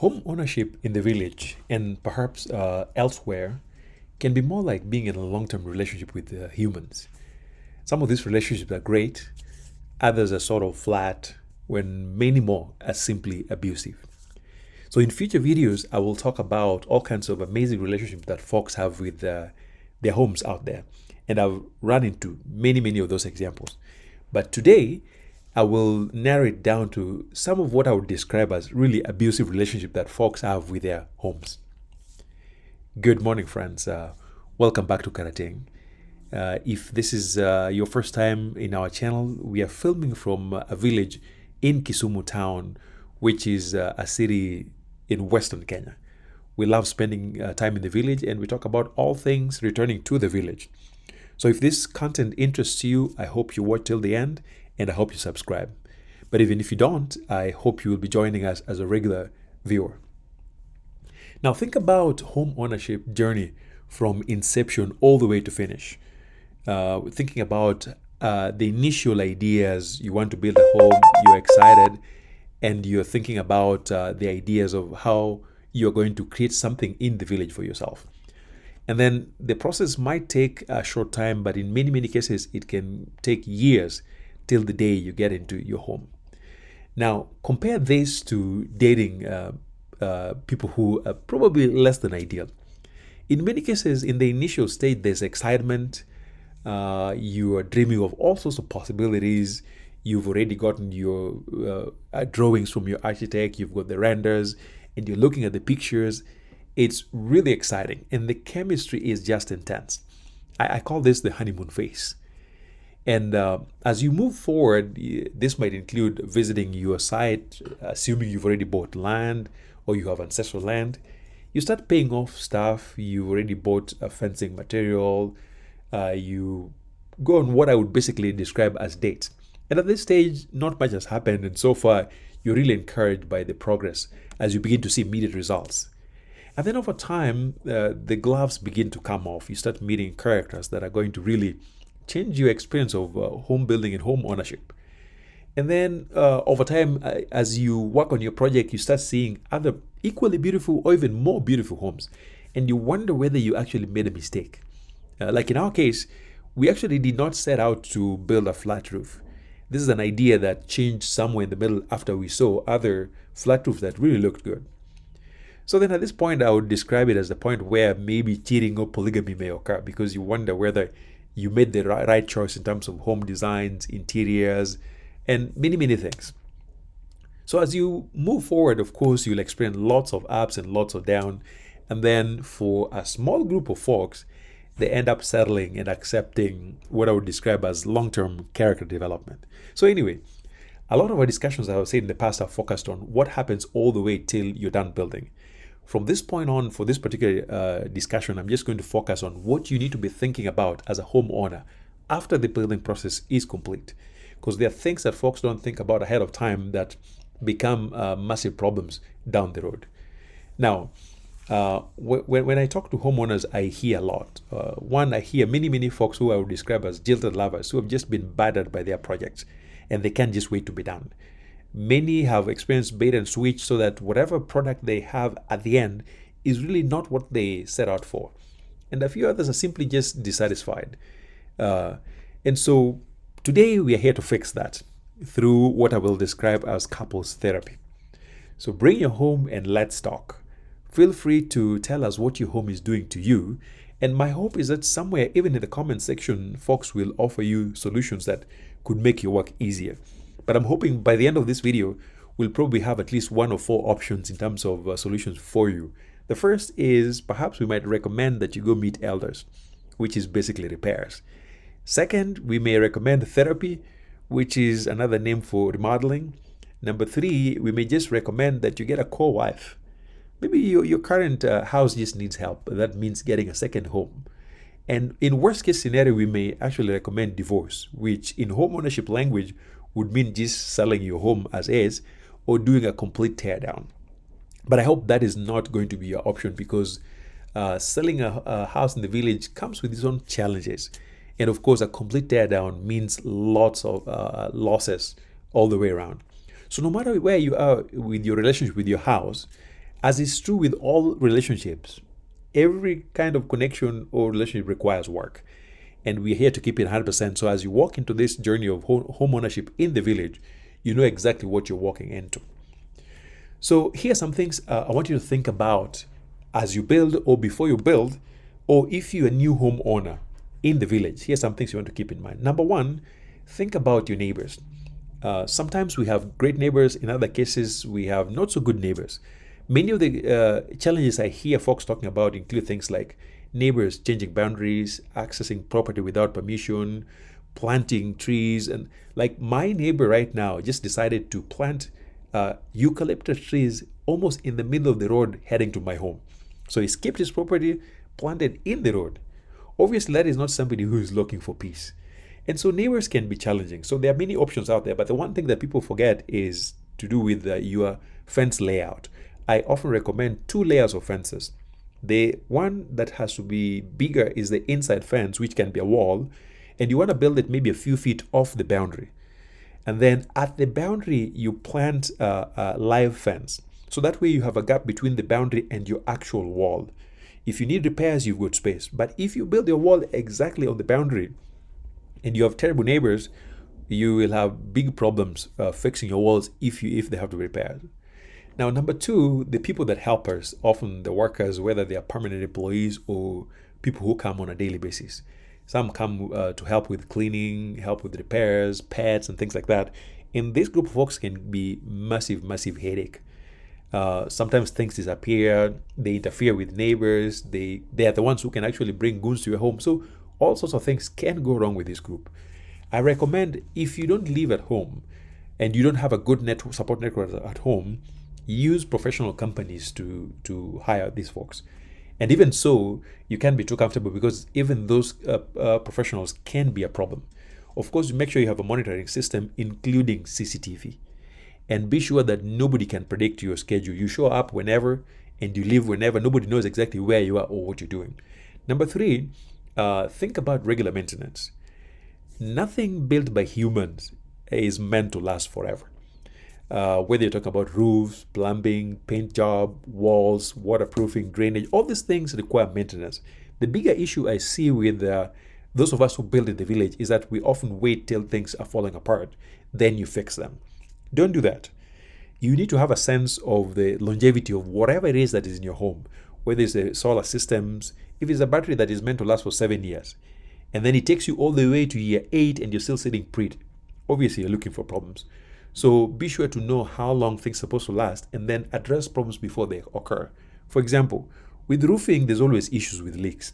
Home ownership in the village and perhaps elsewhere can be more like being in a long term relationship with humans. Some of these relationships are great, others are sort of flat, when many more are simply abusive. So, in future videos, I will talk about all kinds of amazing relationships that folks have with their homes out there. And I've run into many of those examples. But today, I will narrow it down to some of what I would describe as really abusive relationship that folks have with their homes. Good morning, friends. Welcome back to Karating. If this is your first time in our channel, we are filming from a village in Kisumu town, which is a city in Western Kenya. We love spending time in the village, and we talk about all things returning to the village. So if this content interests you, I hope you watch till the end, and I hope you subscribe. But even if you don't, I hope you will be joining us as a regular viewer. Now think about home ownership journey from inception all the way to finish. Thinking about the initial ideas, you want to build a home, you're excited, and you're thinking about the ideas of how you're going to create something in the village for yourself. And then the process might take a short time, but in many cases, it can take years till the day you get into your home. Now, compare this to dating people who are probably less than ideal. In many cases, in the initial stage, there's excitement. You are dreaming of all sorts of possibilities. You've already gotten your drawings from your architect. You've got the renders, and you're looking at the pictures. It's really exciting, and the chemistry is just intense. I call this the honeymoon phase. And as you move forward, this might include visiting your site, assuming you've already bought land or you have ancestral land. You start paying off stuff. You've already bought fencing material. You go on what I would basically describe as dates. And at this stage, not much has happened. And so far, you're really encouraged by the progress as you begin to see immediate results. And then over time, the gloves begin to come off. You start meeting characters that are going to really change your experience of home building and home ownership. And then over time, as you work on your project, you start seeing other equally beautiful or even more beautiful homes. And you wonder whether you actually made a mistake. Like in our case, we actually did not set out to build a flat roof. This is an idea that changed somewhere in the middle after we saw other flat roofs that really looked good. So then at this point, I would describe it as the point where maybe cheating or polygamy may occur, because you wonder whether you made the right choice in terms of home designs, interiors, and many things. So as you move forward, of course, you'll experience lots of ups and lots of downs. And then for a small group of folks, they end up settling and accepting what I would describe as long-term character development. So anyway, a lot of our discussions, I would say in the past, are focused on what happens all the way till you're done building. From this point on, for this particular discussion, I'm just going to focus on what you need to be thinking about as a homeowner after the building process is complete. Because there are things that folks don't think about ahead of time that become massive problems down the road. Now, when I talk to homeowners, I hear a lot. One, I hear many folks who I would describe as jilted lovers who have just been battered by their projects and they can't just wait to be done. Many have experienced bait and switch, so that whatever product they have at the end is really not what they set out for. And a few others are simply just dissatisfied. And so today we are here to fix that through what I will describe as couples therapy. So bring your home and let's talk. Feel free to tell us what your home is doing to you. And my hope is that somewhere, even in the comment section, folks will offer you solutions that could make your work easier. But I'm hoping by the end of this video, we'll probably have at least 1 or 4 options in terms of solutions for you. The first is perhaps we might recommend that you go meet elders, which is basically repairs. Second, we may recommend therapy, which is another name for remodeling. Number 3, we may just recommend that you get a co-wife. Maybe your current house just needs help. That means getting a second home. And in worst case scenario, we may actually recommend divorce, which in home ownership language would mean just selling your home as is or doing a complete teardown. But I hope that is not going to be your option, because selling a house in the village comes with its own challenges. And of course, a complete teardown means lots of losses all the way around. So no matter where you are with your relationship with your house, As is true with all relationships, every kind of connection or relationship requires work. And we're here to keep it 100%. So as you walk into this journey of home ownership in the village, you know exactly what you're walking into. So here are some things I want you to think about as you build or before you build, or if you're a new homeowner in the village. Here's some things you want to keep in mind. Number one, think about your neighbors. Sometimes we have great neighbors. In other cases, we have not so good neighbors. Many of the challenges I hear folks talking about include things like neighbors changing boundaries, accessing property without permission, planting trees. And like my neighbor right now just decided to plant eucalyptus trees almost in the middle of the road heading to my home. So he skipped his property, planted in the road. Obviously, that is not somebody who is looking for peace. And so neighbors can be challenging. So there are many options out there, but the one thing that people forget is to do with your fence layout. I often recommend 2 layers of fences. The one that has to be bigger is the inside fence, which can be a wall, and you want to build it maybe a few feet off the boundary. And then at the boundary, you plant a live fence. So that way you have a gap between the boundary and your actual wall. If you need repairs, you've got space. But if you build your wall exactly on the boundary and you have terrible neighbors, you will have big problems fixing your walls if they have to be repaired. Now, number 2, the people that help us, often the workers, whether they are permanent employees or people who come on a daily basis. Some come to help with cleaning, help with repairs, pets, and things like that. And this group of folks can be massive headache. Sometimes things disappear, they interfere with neighbors, they are the ones who can actually bring goons to your home. So all sorts of things can go wrong with this group. I recommend, if you don't live at home and you don't have a good support network at home, use professional companies to hire these folks. And even so, you can't be too comfortable because even those professionals can be a problem. Of course, make sure you have a monitoring system, including CCTV. And be sure that nobody can predict your schedule. You show up whenever and you leave whenever. Nobody knows exactly where you are or what you're doing. Number 3, think about regular maintenance. Nothing built by humans is meant to last forever. Whether you're talking about roofs, plumbing, paint job, walls, waterproofing, drainage, all these things require maintenance. The bigger issue I see with those of us who build in the village is that we often wait till things are falling apart, then you fix them. Don't do that. You need to have a sense of the longevity of whatever it is that is in your home, whether it's the solar systems, if it's a battery that is meant to last for 7 years, and then it takes you all the way to year 8 and you're still sitting pretty. Obviously, you're looking for problems. So be sure to know how long things are supposed to last and then address problems before they occur. For example, with roofing, there's always issues with leaks.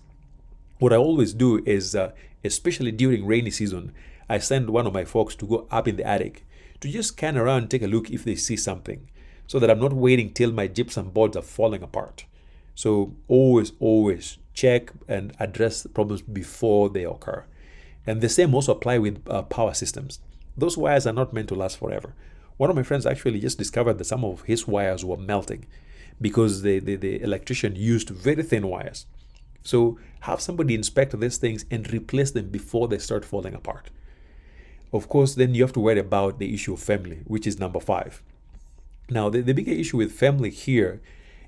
What I always do is, especially during rainy season, I send one of my folks to go up in the attic to just scan around and take a look if they see something, so that I'm not waiting till my gypsum boards are falling apart. So always check and address problems before they occur. And the same also apply with power systems. Those wires are not meant to last forever. One of my friends actually just discovered that some of his wires were melting because the electrician used very thin wires. So have somebody inspect these things and replace them before they start falling apart. Of course, then you have to worry about the issue of family, which is number 5. Now, the bigger issue with family here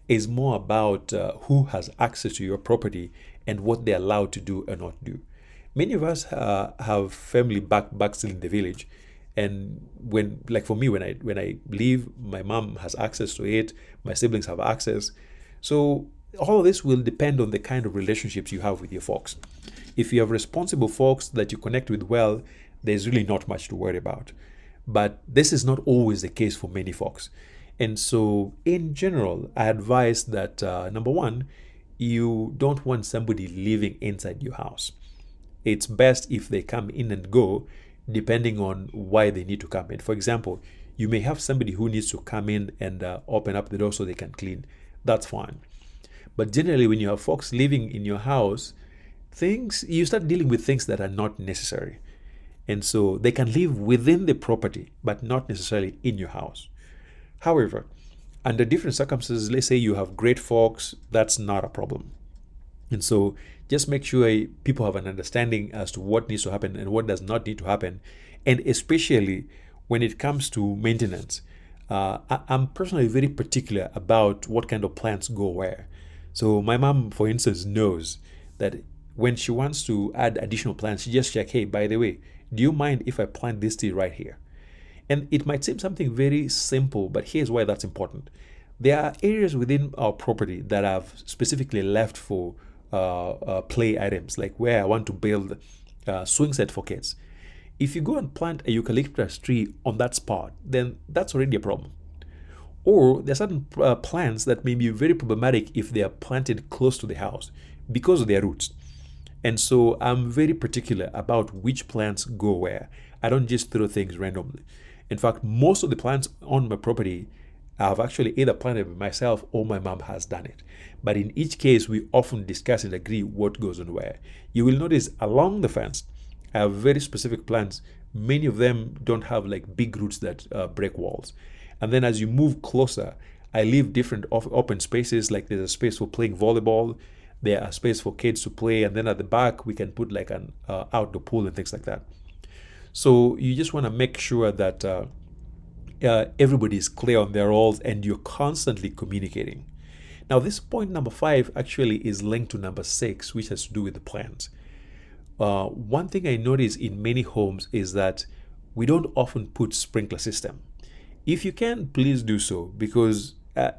is more about who has access to your property and what they're allowed to do and not do. Many of us have family back still in the village, and for me, when I leave, my mom has access to it, my siblings have access. So all of this will depend on the kind of relationships you have with your folks. If you have responsible folks that you connect with well, there's really not much to worry about. But this is not always the case for many folks. And so in general, I advise that number 1, you don't want somebody living inside your house. It's best if they come in and go, depending on why they need to come in. For example, you may have somebody who needs to come in and open up the door so they can clean. That's fine. But generally, when you have folks living in your house, you start dealing with things that are not necessary. And so they can live within the property, but not necessarily in your house. However, under different circumstances, let's say you have great folks, that's not a problem. And so just make sure people have an understanding as to what needs to happen and what does not need to happen. And especially when it comes to maintenance, I'm personally very particular about what kind of plants go where. So my mom, for instance, knows that when she wants to add additional plants, she just check, hey, by the way, do you mind if I plant this tree right here? And it might seem something very simple, but here's why that's important. There are areas within our property that I've specifically left for play items, like where I want to build a swing set for kids. If you go and plant a eucalyptus tree on that spot, then that's already a problem. Or there are certain plants that may be very problematic if they are planted close to the house because of their roots. And so I'm very particular about which plants go where. I don't just throw things randomly. In fact, most of the plants on my property I've actually either planted it myself or my mom has done it. But in each case, we often discuss and agree what goes on where. You will notice along the fence, I have very specific plants. Many of them don't have like big roots that break walls. And then as you move closer, I leave different open spaces, like there's a space for playing volleyball, there are space for kids to play, and then at the back we can put like an outdoor pool and things like that. So you just want to make sure that everybody is clear on their roles and you're constantly communicating. Now, this point number 5 actually is linked to number 6, which has to do with the plans. One thing I notice in many homes is that we don't often put sprinkler system. If you can, please do so, because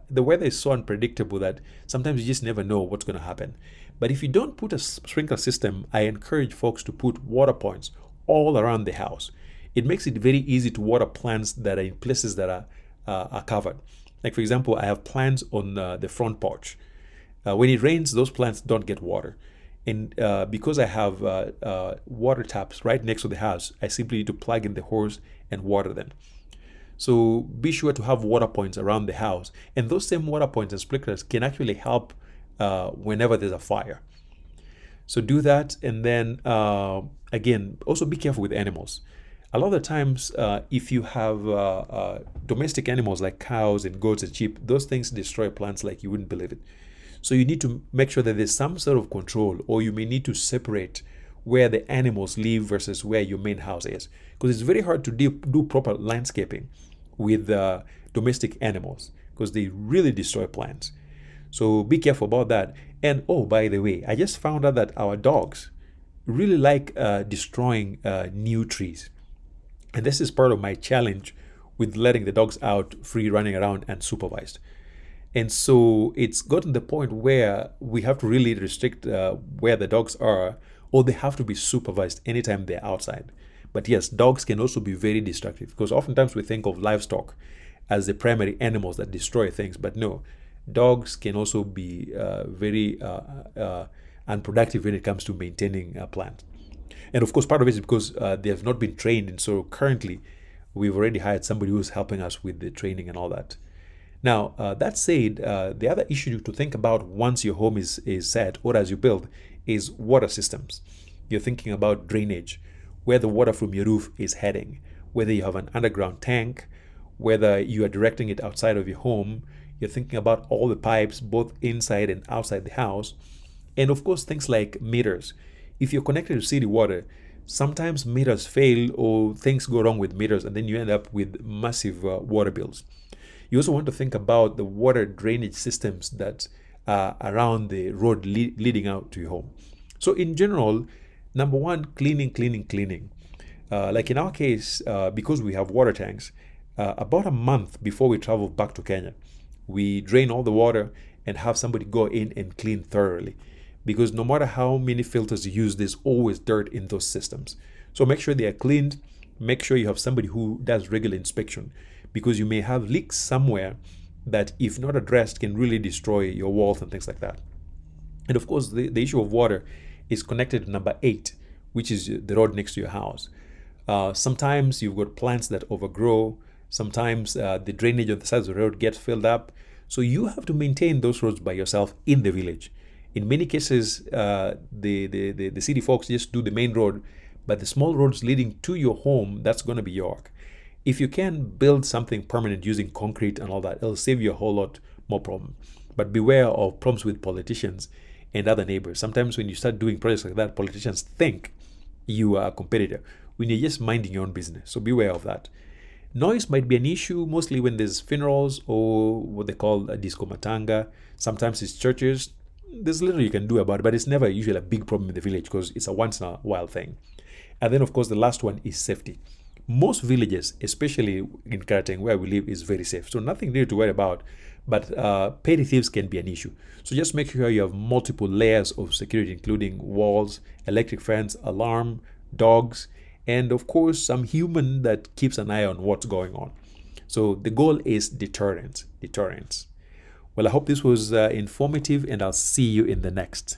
the weather is so unpredictable that sometimes you just never know what's going to happen. But if you don't put a sprinkler system, I encourage folks to put water points all around the house. It makes it very easy to water plants that are in places that are covered. Like, for example, I have plants on the front porch. When it rains, those plants don't get water. And because I have water taps right next to the house, I simply need to plug in the hose and water them. So be sure to have water points around the house. And those same water points and sprinklers can actually help whenever there's a fire. So do that. And then, again, also be careful with animals. A lot of the times, if you have domestic animals like cows and goats and sheep, those things destroy plants like you wouldn't believe it. So you need to make sure that there's some sort of control, or you may need to separate where the animals live versus where your main house is. Because it's very hard to do proper landscaping with domestic animals because they really destroy plants. So be careful about that. And oh, by the way, I just found out that our dogs really like destroying new trees. And this is part of my challenge with letting the dogs out free running around and supervised. And so it's gotten to the point where we have to really restrict where the dogs are, or they have to be supervised anytime they're outside. But yes, dogs can also be very destructive because oftentimes we think of livestock as the primary animals that destroy things. But no, dogs can also be very unproductive when it comes to maintaining plants. And of course, part of it is because they have not been trained. And so currently, we've already hired somebody who's helping us with the training and all that. Now, that said, the other issue to think about once your home is set or as you build is water systems. You're thinking about drainage, where the water from your roof is heading, whether you have an underground tank, whether you are directing it outside of your home. You're thinking about all the pipes, both inside and outside the house. And of course, things like meters. If you're connected to city water, sometimes meters fail or things go wrong with meters, and then you end up with massive water bills. You also want to think about the water drainage systems that are around the road leading out to your home. So in general, number one, cleaning. Like in our case, because we have water tanks, about a month before we travel back to Kenya, we drain all the water and have somebody go in and clean thoroughly. Because no matter how many filters you use, there's always dirt in those systems. So make sure they are cleaned. Make sure you have somebody who does regular inspection, because you may have leaks somewhere that, if not addressed, can really destroy your walls and things like that. And of course, the issue of water is connected to number 8, which is the road next to your house. Sometimes you've got plants that overgrow. Sometimes the drainage on the sides of the road gets filled up. So you have to maintain those roads by yourself in the village. In many cases, the city folks just do the main road, but the small roads leading to your home, that's going to be your work. If you can build something permanent using concrete and all that, it'll save you a whole lot more problem. But beware of problems with politicians and other neighbors. Sometimes when you start doing projects like that, politicians think you are a competitor when you're just minding your own business. So beware of that. Noise might be an issue mostly when there's funerals or what they call a disco matanga. Sometimes it's churches. There's little you can do about it, but it's never usually a big problem in the village because it's a once in a while thing. And then, of course, the last one is safety. Most villages, especially in Karateng where we live, is very safe. So nothing really to worry about. But petty thieves can be an issue. So just make sure you have multiple layers of security, including walls, electric fence, alarm, dogs, and of course, some human that keeps an eye on what's going on. So the goal is deterrence. Deterrence. Well, I hope this was informative, and I'll see you in the next.